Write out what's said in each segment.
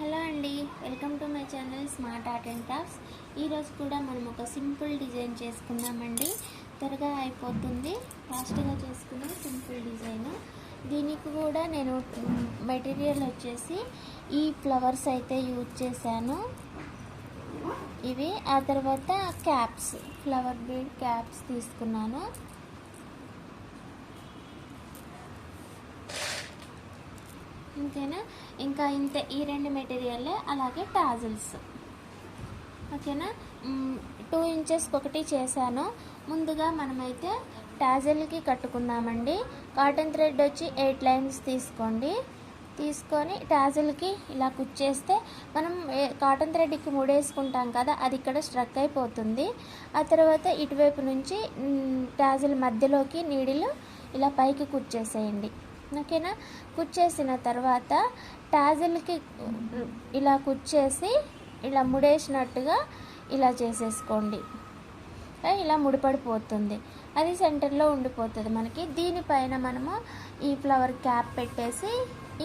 Hello అండి, welcome to my channel smart art and crafts. ఈరోజు కూడా మనం ఒక సింపుల్ డిజైన్ చేసుకుందామండి. త్వరగా అయిపోతుంది, ఫాస్ట్గా చేసుకునే సింపుల్ డిజైన్. దీనికి కూడా నేను మెటీరియల్ వచ్చేసి ఈ ఫ్లవర్స్ అయితే యూజ్ చేశాను. ఇవి ఆ తర్వాత క్యాప్స్, ఫ్లవర్ బీడ్ క్యాప్స్ తీసుకున్నాను. ఓకేనా, ఇంకా ఇంత ఈ రెండు మెటీరియల్, అలాగే టాజిల్స్. ఓకేనా, 2 ఇంచెస్కి ఒకటి చేశాను. ముందుగా మనమైతే టాజిల్కి కట్టుకుందామండి. కాటన్ థ్రెడ్ వచ్చి 8 లైన్స్ తీసుకొని టాజిల్కి ఇలా కుచ్చేస్తే మనం కాటన్ థ్రెడ్కి ముడేసుకుంటాం కదా, అది ఇక్కడ స్ట్రక్ అయిపోతుంది. ఆ తర్వాత ఇటువైపు నుంచి టాజిల్ మధ్యలోకి నీడిలు ఇలా పైకి కుచ్చేసేయండి. ఓకేనా, కుచ్చేసిన తర్వాత టాజిల్కి ఇలా కుచ్చేసి ఇలా ముడేసినట్టుగా ఇలా చేసేసుకోండి. ఇలా ముడిపడిపోతుంది, అది సెంటర్లో ఉండిపోతుంది మనకి. దీనిపైన మనము ఈ ఫ్లవర్ క్యాప్ పెట్టేసి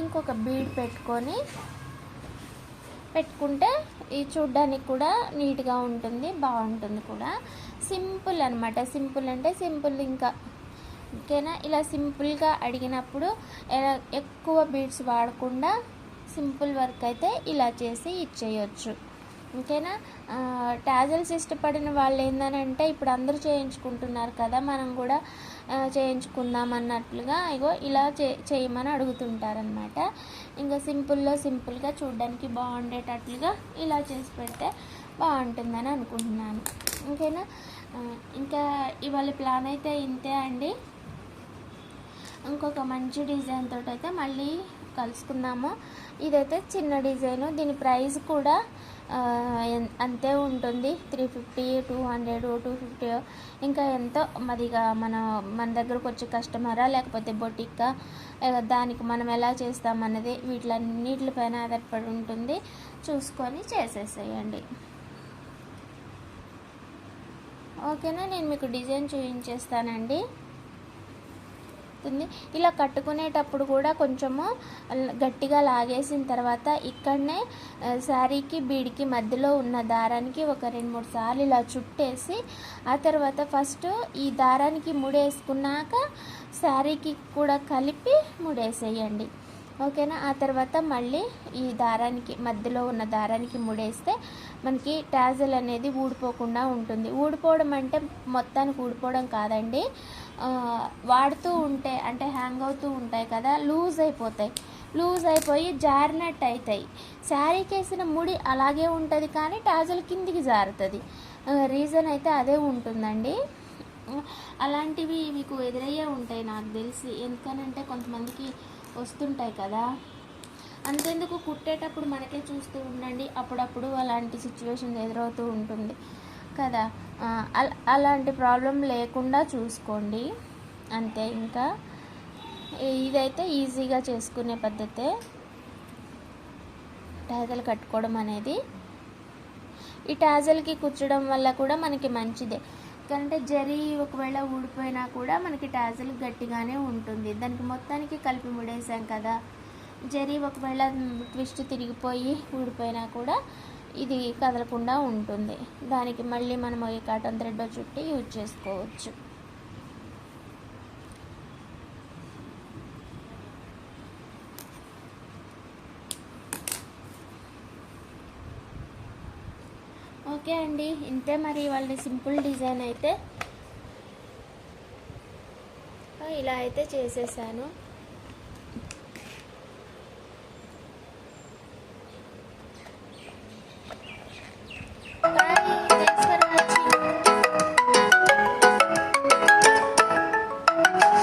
ఇంకొక బీడ్ పెట్టుకుంటే ఈ చూడ్డానికి కూడా నీట్గా ఉంటుంది, బాగుంటుంది కూడా. సింపుల్ అనమాట. సింపుల్ అంటే సింపుల్ ఇంకా. ఓకేనా, ఇలా సింపుల్గా అడిగినప్పుడు ఎక్కువ బీడ్స్ వాడకుండా సింపుల్ వర్క్ అయితే ఇలా చేసి ఇచ్చేయచ్చు. ఓకేనా, టాజిల్స్ ఇష్టపడిన వాళ్ళు ఏంటంటే ఇప్పుడు అందరూ చేయించుకుంటున్నారు కదా, మనం కూడా చేయించుకుందాం అన్నట్లుగా ఇగో ఇలా చేయమని అడుగుతుంటారనమాట. ఇంకా సింపుల్గా చూడడానికి బాగుండేటట్లుగా ఇలా చేసి పెడితే బాగుంటుందని అనుకుంటున్నాను. ఓకేనా, ఇంకా ఇవాళ ప్లాన్ అయితే ఇంతే అండి. ఇంకొక మంచి డిజైన్ తోటి అయితే మళ్ళీ కలుసుకుందాము. ఇదైతే చిన్న డిజైను, దీని ప్రైస్ కూడా అంతే ఉంటుంది. 350, 200, 250 ఇంకా ఎంతో. మరిగా మన దగ్గరకు వచ్చే కస్టమరా లేకపోతే బొటిక్కా, దానికి మనం ఎలా చేస్తామన్నది వీటిలన్నిటిపైన ఆధారపడి ఉంటుంది. చూసుకొని చేసేసేయండి. ఓకేనా, నేను మీకు డిజైన్ చూపించేస్తానండి. ఇలా కట్టుకునేటప్పుడు కూడా కొంచెము గట్టిగా లాగేసిన తర్వాత ఇక్కడనే శారీకి బీడికి మధ్యలో ఉన్న దారానికి ఒక 2-3 సార్లు ఇలా చుట్టేసి, ఆ తర్వాత ఫస్ట్ ఈ దారానికి ముడేసుకున్నాక శారీకి కూడా కలిపి ముడేసేయండి. ఓకేనా, ఆ తర్వాత మళ్ళీ ఈ దారానికి మధ్యలో ఉన్న దారానికి ముడేస్తే మనకి టాజిల్ అనేది ఊడిపోకుండా ఉంటుంది. ఊడిపోవడం అంటే మొత్తానికి ఊడిపోవడం కాదండి, వాడుతూ ఉంటే అంటే హ్యాంగ్ అవుతూ ఉంటాయి కదా, లూజ్ అయిపోయి జారినట్టు అవుతాయి. శారీకి వేసిన ముడి అలాగే ఉంటుంది కానీ టాజిల్ కిందికి జారుతుంది. రీజన్ అయితే అదే ఉంటుందండి. అలాంటివి మీకు ఎదురయ్యే ఉంటాయి నాకు తెలిసి, ఎందుకనంటే కొంతమందికి వస్తుంటాయి కదా. అంతెందుకు, కుట్టేటప్పుడు మనకే చూస్తూ ఉండండి, అప్పుడప్పుడు అలాంటి సిచ్యువేషన్ ఎదురవుతూ ఉంటుంది కదా. అలాంటి ప్రాబ్లం లేకుండా చూసుకోండి అంతే. ఇంకా ఇదైతే ఈజీగా చేసుకునే పద్ధతే టాజిల్ కట్టుకోవడం అనేది. ఈ టాజిల్కి కుచ్చడం వల్ల కూడా మనకి మంచిదే, ఎందుకంటే జరీ ఒకవేళ ఊడిపోయినా కూడా మనకి టాజిల్ గట్టిగానే ఉంటుంది. దానికి మొత్తానికి కలిపి ముడేసాం కదా, జరీ ఒకవేళ ట్విస్ట్ తిరిగిపోయి ఊడిపోయినా కూడా ఇది కదలకుండా ఉంటుంది. దానికి మళ్ళీ మనం ఈ కాటన్ థ్రెడ్ చుట్టి యూజ్ చేసుకోవచ్చు. ఓకే అండి, ఇంతే మరి వాళ్ళ సింపుల్ డిజైన్ అయితే ఇలా అయితే చేసేసాను.